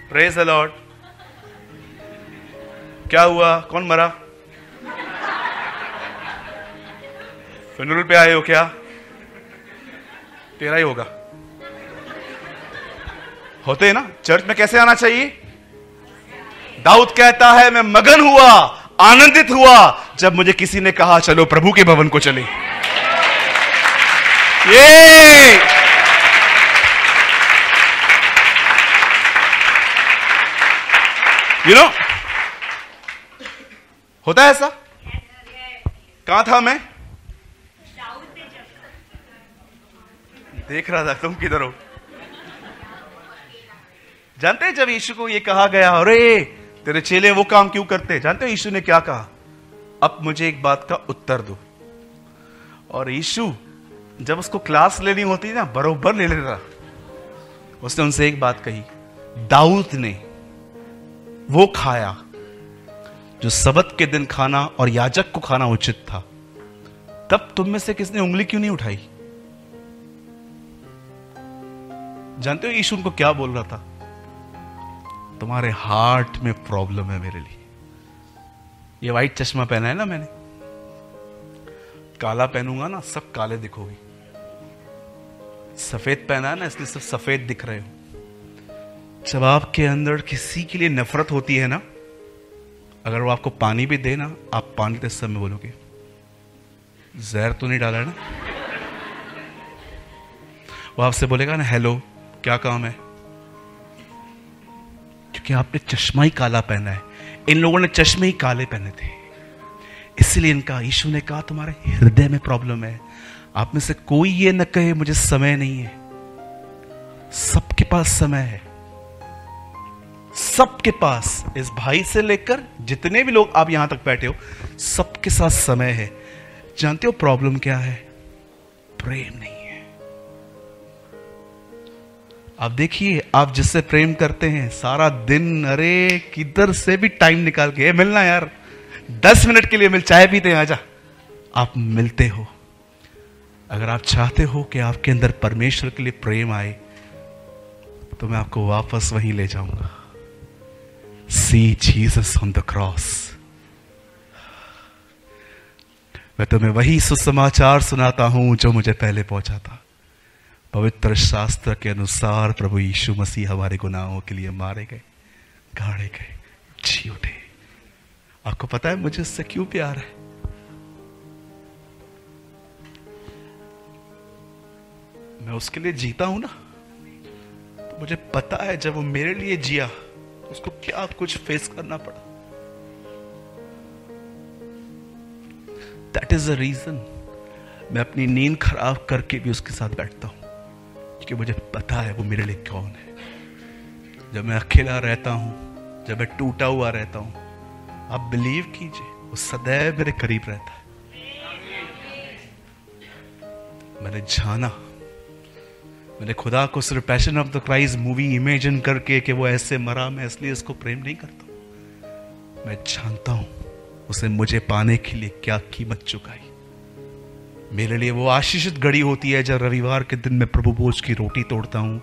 Praise the Lord. क्या हुआ? कौन मरा? फ्यूनरल पे आए हो क्या? तेरा ही होगा। होते हैं ना चर्च में। कैसे आना चाहिए? दाऊद कहता है मैं मगन हुआ, आनंदित हुआ जब मुझे किसी ने कहा चलो प्रभु के भवन को चले। ये यू नो होता है ऐसा। कहां था मैं? देख रहा था तुम किधर हो। जानते हैं जब यीशु को ये कहा गया अरे तेरे चेले वो काम क्यों करते, जानते हो यीशु ने क्या कहा? अब मुझे एक बात का उत्तर दो। और यीशु जब उसको क्लास लेनी होती ना बरोबर ले लेता। उसने उनसे एक बात कही, दाऊद ने वो खाया जो सबत के दिन खाना और याजक को खाना उचित था, तब तुम में से किसने उंगली क्यों नहीं उठाई? जानते हो यीशु उनको क्या बोल रहा था? तुम्हारे हार्ट में प्रॉब्लम है मेरे लिए। ये व्हाइट चश्मा पहना है ना मैंने, काला पहनूंगा ना सब काले दिखोगे। सफेद पहना है ना इसलिए सब सफेद दिख रहे हो। जब आपके अंदर किसी के लिए नफरत होती है ना, अगर वो आपको पानी भी दे ना, आप पानी के समय बोलोगे जहर तो नहीं डाला है ना। वो आपसे बोलेगा ना हेलो क्या काम है, क्योंकि आपने चश्मा ही काला पहना है। इन लोगों ने चश्मे ही काले पहने थे, इसलिए इनका यीशु ने कहा तुम्हारे हृदय में प्रॉब्लम है। आप में से कोई ये न कहे मुझे समय नहीं है, सबके पास समय है, सबके पास। इस भाई से लेकर जितने भी लोग आप यहां तक बैठे हो सबके साथ समय है। जानते हो प्रॉब्लम क्या है? प्रेम नहीं है। आप देखिए, आप जिससे प्रेम करते हैं सारा दिन, अरे किधर से भी टाइम निकाल के मिलना यार, 10 मिनट के लिए मिल, चाय पीते हैं आजा, आप मिलते हो। अगर आप चाहते हो कि आपके अंदर परमेश्वर के लिए प्रेम आए तो मैं आपको वापस वहीं ले जाऊंगा। सी जीसस ऑन द क्रॉस। मैं तुम्हें वही सुसमाचार सुनाता हूं जो मुझे पहले पहुंचा था। पवित्र शास्त्र के अनुसार प्रभु यीशु मसीह हमारे गुनाहों के लिए मारे गए, गाड़े गए, जी उठे आपको पता है मुझे उससे क्यों प्यार है? मैं उसके लिए जीता हूं ना, तो मुझे पता है जब वो मेरे लिए जिया तो उसको क्या कुछ फेस करना पड़ा। दैट इज द रीजन मैं अपनी नींद खराब करके भी उसके साथ बैठता हूं, क्योंकि मुझे पता है वो मेरे लिए कौन है। जब मैं अकेला रहता हूं, जब मैं टूटा हुआ रहता हूं, आप बिलीव कीजिए वो सदैव मेरे करीब रहता है। मैंने जाना, मैंने खुदा को सिर्फ passion of the Christ movie imagine करके कि वो ऐसे मरा, मैं इसलिए इसको प्रेम नहीं करता। मैं जानता हूं उसने मुझे पाने के लिए क्या कीमत चुकाई। मेरे लिए वो आशीषित घड़ी होती है जब रविवार के दिन मैं प्रभु भोज की रोटी तोड़ता हूं।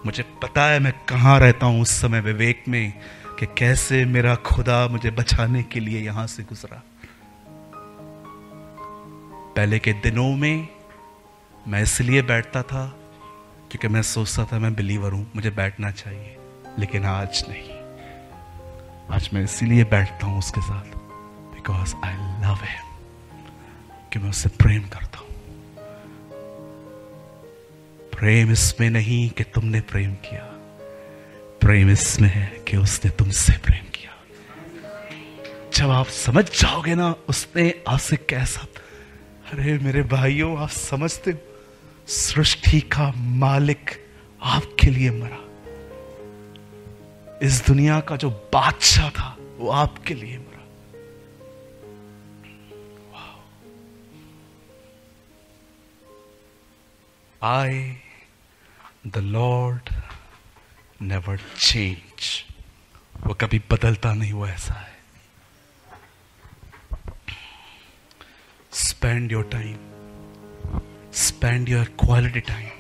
मुझे पता है मैं कहां रहता हूं उस समय विवेक में, कि कैसे मेरा खुदा मुझे बचाने के लिए यहां से गुजरा। पहले के दिनों में मैं इसलिए बैठता था क्योंकि मैं सोचता था मैं बिलीवर हूं, मुझे बैठना चाहिए, लेकिन आज नहीं। आज मैं इसीलिए बैठता हूं उसके साथ बिकॉज आई लव हिम, कि मैं उससे प्रेम करता हूं। प्रेम इसमें नहीं कि तुमने प्रेम किया, प्रेम इसमें है कि उसने तुमसे प्रेम किया। जब आप समझ जाओगे ना उसने आपसे कैसा, अरे मेरे भाइयों आप समझते हो सृष्टि का मालिक आपके लिए मरा। इस दुनिया का जो बादशाह था वो आपके लिए मरा। I, the Lord, never change. वो कभी बदलता नहीं, वो ऐसा है। Spend your time. Spend your quality time.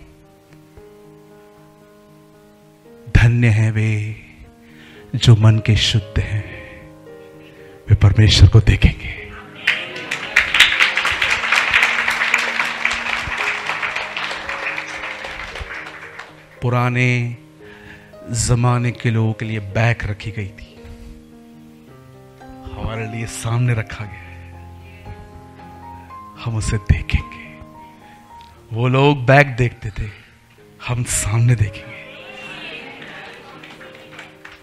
धन्य हैं वे जो मन के शुद्ध हैं, वे परमेश्वर को देखेंगे। पुराने जमाने के लोगों के लिए बैग रखी गई थी, हमारे लिए सामने रखा गया है। हम उसे देखेंगे। वो लोग बैग देखते थे, हम सामने देखेंगे।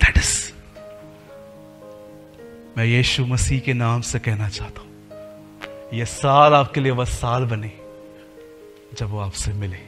दैट इज, मैं यीशु मसीह के नाम से कहना चाहता हूं, यह साल आपके लिए वह साल बने जब वो आपसे मिले।